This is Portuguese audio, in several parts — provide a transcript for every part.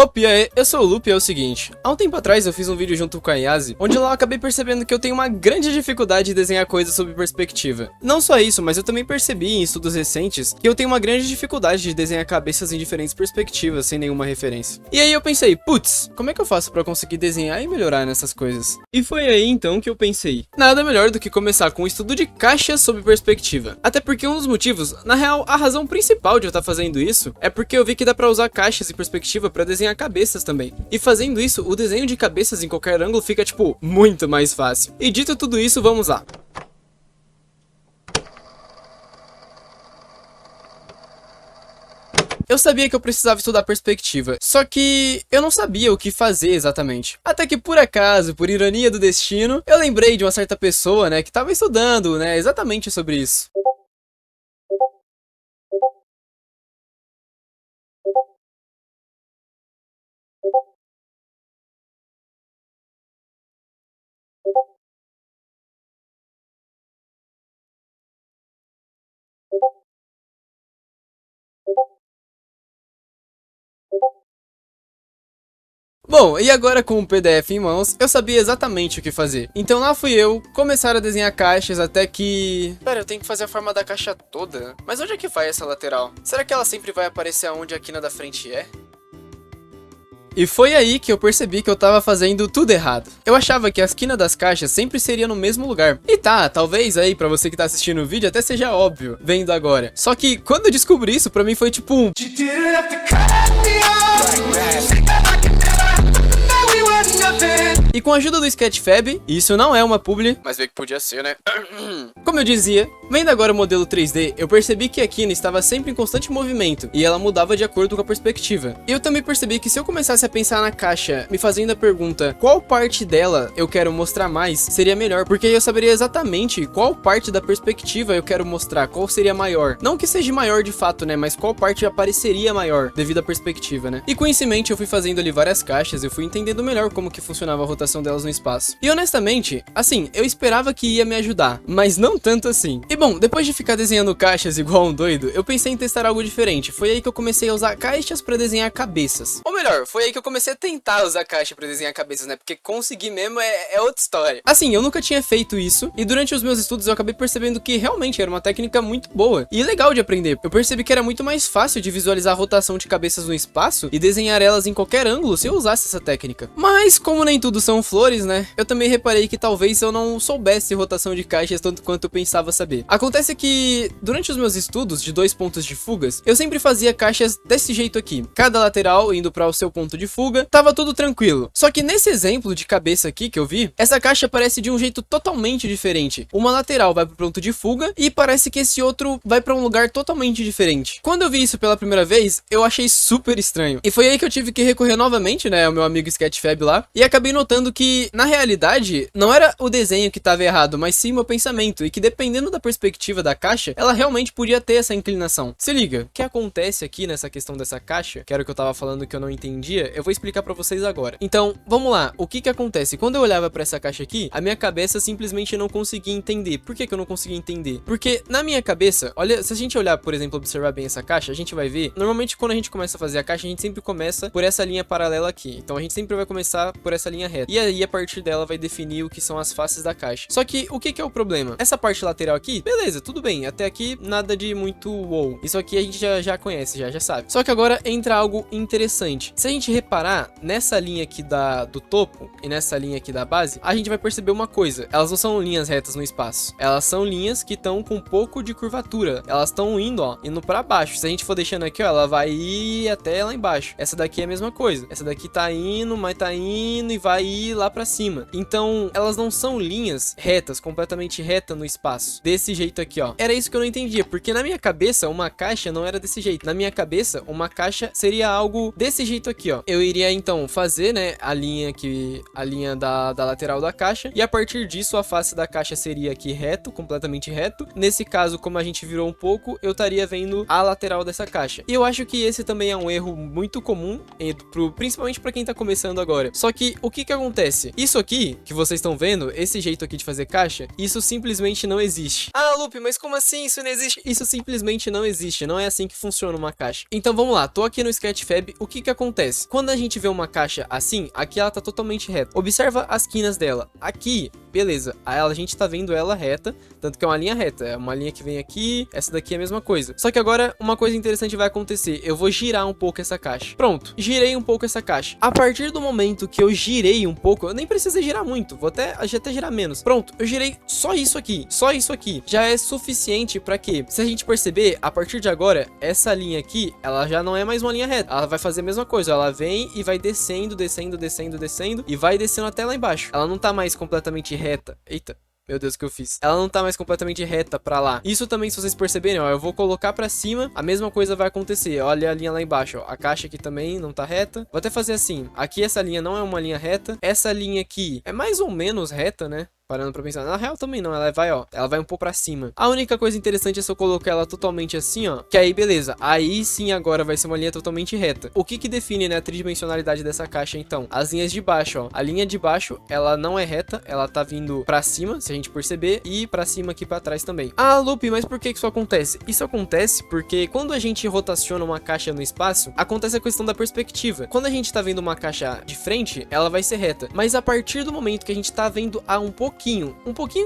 Opa, e aí, eu sou o Lupe e é o seguinte, há um tempo atrás eu fiz um vídeo junto com a Yasi, onde lá eu acabei percebendo que eu tenho uma grande dificuldade em desenhar coisas sob perspectiva. Não só isso, mas eu também percebi em estudos recentes que eu tenho uma grande dificuldade de desenhar cabeças em diferentes perspectivas, sem nenhuma referência. E aí eu pensei, putz, como é que eu faço pra conseguir desenhar e melhorar nessas coisas? E foi aí então que eu pensei, nada melhor do que começar com o estudo de caixas sob perspectiva. Até porque um dos motivos, na real, a razão principal de eu estar fazendo isso, é porque eu vi que dá pra usar caixas em perspectiva pra desenhar cabeças também. E fazendo isso, o desenho de cabeças em qualquer ângulo fica, tipo, muito mais fácil. E dito tudo isso, vamos lá. Eu sabia que eu precisava estudar perspectiva, só que eu não sabia o que fazer exatamente. Até que por acaso, por ironia do destino, eu lembrei de uma certa pessoa, né, que estava estudando, né, exatamente sobre isso. Bom, e agora com o PDF em mãos, eu sabia exatamente o que fazer. Então lá fui eu, começar a desenhar caixas até que... Pera, eu tenho que fazer a forma da caixa toda? Mas onde é que vai essa lateral? Será que ela sempre vai aparecer aonde a quina da frente é? E foi aí que eu percebi que eu tava fazendo tudo errado. Eu achava que a esquina das caixas sempre seria no mesmo lugar. E tá, talvez aí pra você que tá assistindo o vídeo até seja óbvio, vendo agora. Só que quando eu descobri isso, pra mim foi tipo um... E com a ajuda do Sketchfab, isso não é uma publi, mas vê que podia ser, né? Como eu dizia, vendo agora o modelo 3D, eu percebi que a quina estava sempre em constante movimento, e ela mudava de acordo com a perspectiva. E eu também percebi que se eu começasse a pensar na caixa, me fazendo a pergunta, qual parte dela eu quero mostrar mais, seria melhor, porque aí eu saberia exatamente qual parte da perspectiva eu quero mostrar, qual seria maior. Não que seja maior de fato, né, mas qual parte apareceria maior, devido à perspectiva, né? E com isso em mente, eu fui fazendo ali várias caixas, eu fui entendendo melhor como que funcionava a rotação delas no espaço. E honestamente, assim, eu esperava que ia me ajudar, mas não tanto assim. E bom, depois de ficar desenhando caixas igual um doido, eu pensei em testar algo diferente. Foi aí que eu comecei a usar caixas pra desenhar cabeças. Ou melhor, foi aí que eu comecei a tentar usar caixa pra desenhar cabeças, né? Porque conseguir mesmo é outra história. Assim, eu nunca tinha feito isso, e durante os meus estudos eu acabei percebendo que realmente era uma técnica muito boa e legal de aprender. Eu percebi que era muito mais fácil de visualizar a rotação de cabeças no espaço e desenhar elas em qualquer ângulo se eu usasse essa técnica. Mas como nem tudo são flores, né? Eu também reparei que talvez eu não soubesse rotação de caixas tanto quanto eu pensava saber. Acontece que durante os meus estudos de 2 pontos de fugas, eu sempre fazia caixas desse jeito aqui. Cada lateral indo para o seu ponto de fuga, tava tudo tranquilo. Só que nesse exemplo de cabeça aqui que eu vi, essa caixa aparece de um jeito totalmente diferente. Uma lateral vai pro ponto de fuga e parece que esse outro vai para um lugar totalmente diferente. Quando eu vi isso pela primeira vez, eu achei super estranho. E foi aí que eu tive que recorrer novamente, né, ao meu amigo Sketchfab lá, e acabei notando que, na realidade, não era o desenho que estava errado, mas sim o meu pensamento, e que dependendo da perspectiva da caixa, ela realmente podia ter essa inclinação. Se liga, o que acontece aqui nessa questão dessa caixa, que era o que eu tava falando que eu não entendia, eu vou explicar pra vocês agora. Então, vamos lá, o que que acontece? Quando eu olhava pra essa caixa aqui, a minha cabeça simplesmente não conseguia entender. Por que que eu não conseguia entender? Porque na minha cabeça, olha, se a gente olhar, por exemplo, observar bem essa caixa, a gente vai ver, normalmente quando a gente começa a fazer a caixa, a gente sempre começa por essa linha paralela aqui. Então a gente sempre vai começar por essa linha reta. E aí, a partir dela, vai definir o que são as faces da caixa. Só que, o que que é o problema? Essa parte lateral aqui, beleza, tudo bem. Até aqui, nada de muito wow. Isso aqui a gente já conhece, já sabe. Só que agora entra algo interessante. Se a gente reparar nessa linha aqui do topo e nessa linha aqui da base, a gente vai perceber uma coisa. Elas não são linhas retas no espaço. Elas são linhas que estão com um pouco de curvatura. Elas estão indo, ó, indo pra baixo. Se a gente for deixando aqui, ó, ela vai ir até lá embaixo. Essa daqui é a mesma coisa. Essa daqui tá indo, mas tá indo e vai ir lá pra cima. Então, elas não são linhas retas, completamente reta no espaço. Desse jeito aqui, ó. Era isso que eu não entendia, porque na minha cabeça, uma caixa não era desse jeito. Na minha cabeça, uma caixa seria algo desse jeito aqui, ó. Eu iria, então, fazer, né, a linha da lateral da caixa, e a partir disso, a face da caixa seria aqui reto, completamente reto. Nesse caso, como a gente virou um pouco, eu estaria vendo a lateral dessa caixa. E eu acho que esse também é um erro muito comum, principalmente pra quem tá começando agora. Só que, o que que acontece? acontece? Isso aqui, que vocês estão vendo, esse jeito aqui de fazer caixa, isso simplesmente não existe. Ah, Lupe, mas como assim isso não existe? Isso simplesmente não existe, não é assim que funciona uma caixa. Então vamos lá, tô aqui no Sketchfab, o que que acontece? Quando a gente vê uma caixa assim, aqui ela tá totalmente reta. Observa as quinas dela. Aqui, beleza, a gente tá vendo ela reta, tanto que é uma linha reta, é uma linha que vem aqui, essa daqui é a mesma coisa. Só que agora uma coisa interessante vai acontecer, eu vou girar um pouco essa caixa. Pronto, girei um pouco essa caixa. A partir do momento que eu girei um pouco, eu nem precisei girar muito, vou até girar menos. Pronto, eu girei só isso aqui, já é suficiente pra quê? Se a gente perceber, a partir de agora, essa linha aqui, ela já não é mais uma linha reta, ela vai fazer a mesma coisa, ela vem e vai descendo, e vai descendo até lá embaixo. Ela não tá mais completamente reta. Eita. Meu Deus, o que eu fiz? Ela não tá mais completamente reta pra lá. Isso também, se vocês perceberem, ó, eu vou colocar pra cima, a mesma coisa vai acontecer. Olha a linha lá embaixo, ó. A caixa aqui também não tá reta. Vou até fazer assim. Aqui essa linha não é uma linha reta. Essa linha aqui é mais ou menos reta, né? Parando pra pensar, na real também não, ela vai, ó, ela vai um pouco pra cima. A única coisa interessante é se eu colocar ela totalmente assim, ó, que aí beleza, aí sim agora vai ser uma linha totalmente reta. O que que define, né, a tridimensionalidade dessa caixa então? As linhas de baixo, ó, a linha de baixo, ela não é reta, ela tá vindo pra cima, se a gente perceber, e pra cima aqui pra trás também. Ah, Lupe, mas por que isso acontece? Isso acontece porque quando a gente rotaciona uma caixa no espaço, acontece a questão da perspectiva. Quando a gente tá vendo uma caixa de frente, ela vai ser reta, mas a partir do momento que a gente tá vendo a um pouquinho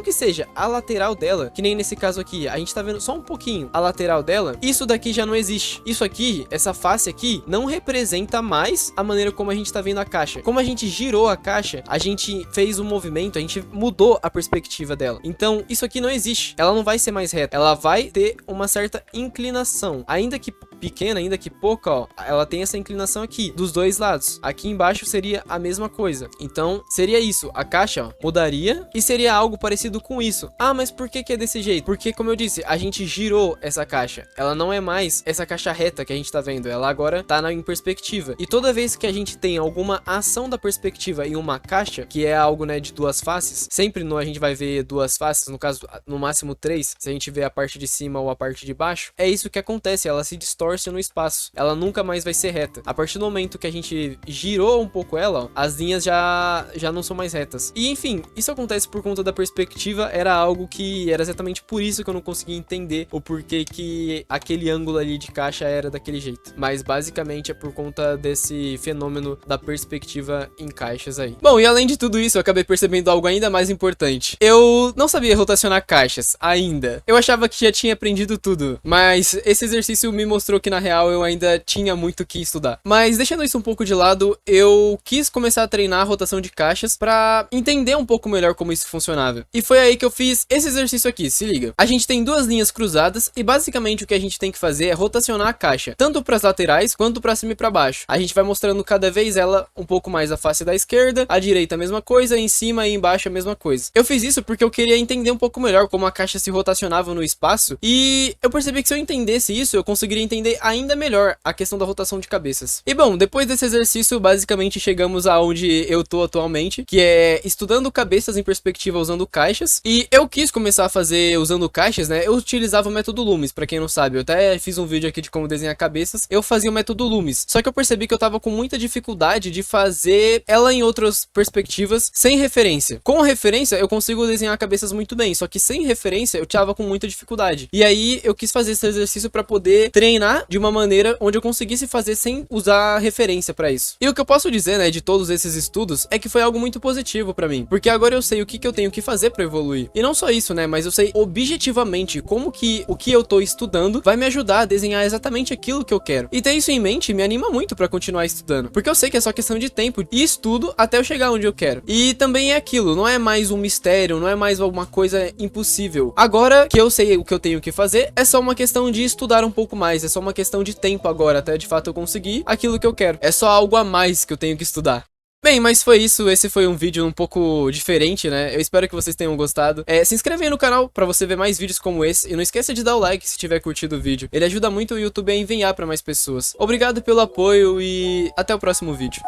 que seja a lateral dela, que nem nesse caso aqui, a gente tá vendo só um pouquinho a lateral dela, isso daqui já não existe. Isso aqui, essa face aqui, não representa mais a maneira como a gente tá vendo a caixa. Como a gente girou a caixa, a gente fez um movimento, a gente mudou a perspectiva dela. Então, isso aqui não existe. Ela não vai ser mais reta, ela vai ter uma certa inclinação, ainda que pequena, ainda que pouca, ó, ela tem essa inclinação aqui, dos dois lados. Aqui embaixo seria a mesma coisa. Então, seria isso, a caixa, ó, mudaria e seria algo parecido com isso. Ah, mas por que que é desse jeito? Porque, como eu disse, a gente girou essa caixa. Ela não é mais essa caixa reta que a gente tá vendo, ela agora tá em perspectiva. E toda vez que a gente tem alguma ação da perspectiva em uma caixa, que é algo, né, de duas faces, sempre a gente vai ver duas faces, no caso, no máximo três, se a gente vê a parte de cima ou a parte de baixo, é isso que acontece, ela se distorce no espaço, ela nunca mais vai ser reta. A partir do momento que a gente girou um pouco ela, ó, as linhas já não são mais retas. E enfim, isso acontece por conta da perspectiva, era algo que era exatamente por isso que eu não conseguia entender o porquê que aquele ângulo ali de caixa era daquele jeito. Mas basicamente é por conta desse fenômeno da perspectiva em caixas aí. Bom, e além de tudo isso, eu acabei percebendo algo ainda mais importante. Eu não sabia rotacionar caixas ainda. Eu achava que já tinha aprendido tudo, mas esse exercício me mostrou que na real eu ainda tinha muito que estudar. Mas deixando isso um pouco de lado, eu quis começar a treinar a rotação de caixas pra entender um pouco melhor como isso funcionava. E foi aí que eu fiz esse exercício aqui, se liga. A gente tem duas linhas cruzadas e basicamente o que a gente tem que fazer é rotacionar a caixa, tanto pras laterais quanto pra cima e pra baixo. A gente vai mostrando cada vez ela um pouco mais a face da esquerda, a direita a mesma coisa, em cima e embaixo a mesma coisa. Eu fiz isso porque eu queria entender um pouco melhor como a caixa se rotacionava no espaço e eu percebi que se eu entendesse isso, eu conseguiria entender ainda melhor a questão da rotação de cabeças. E bom, depois desse exercício, basicamente chegamos aonde eu tô atualmente, que é estudando cabeças em perspectiva usando caixas. E eu quis começar a fazer usando caixas, né? Eu utilizava o método Loomis, pra quem não sabe, eu até fiz um vídeo aqui de como desenhar cabeças. Eu fazia o método Loomis, só que eu percebi que eu tava com muita dificuldade de fazer ela em outras perspectivas sem referência. Com referência, eu consigo desenhar cabeças muito bem, só que sem referência, eu tava com muita dificuldade. E aí, eu quis fazer esse exercício pra poder treinar de uma maneira onde eu conseguisse fazer sem usar referência pra isso. E o que eu posso dizer, né, de todos esses estudos, é que foi algo muito positivo pra mim, porque agora eu sei o que eu tenho que fazer pra evoluir. E não só isso, né, mas eu sei objetivamente como que o que eu tô estudando vai me ajudar a desenhar exatamente aquilo que eu quero. E ter isso em mente me anima muito pra continuar estudando, porque eu sei que é só questão de tempo e estudo até eu chegar onde eu quero. E também é aquilo, não é mais um mistério, não é mais alguma coisa impossível. Agora que eu sei o que eu tenho que fazer, é só uma questão de estudar um pouco mais, é só uma questão de tempo agora, até de fato eu conseguir aquilo que eu quero. É só algo a mais que eu tenho que estudar. Bem, mas foi isso, esse foi um vídeo um pouco diferente, né? Eu espero que vocês tenham gostado. Se inscreve aí no canal pra você ver mais vídeos como esse. E não esqueça de dar o like se tiver curtido o vídeo. Ele ajuda muito o YouTube a enviar pra mais pessoas. Obrigado pelo apoio e até o próximo vídeo.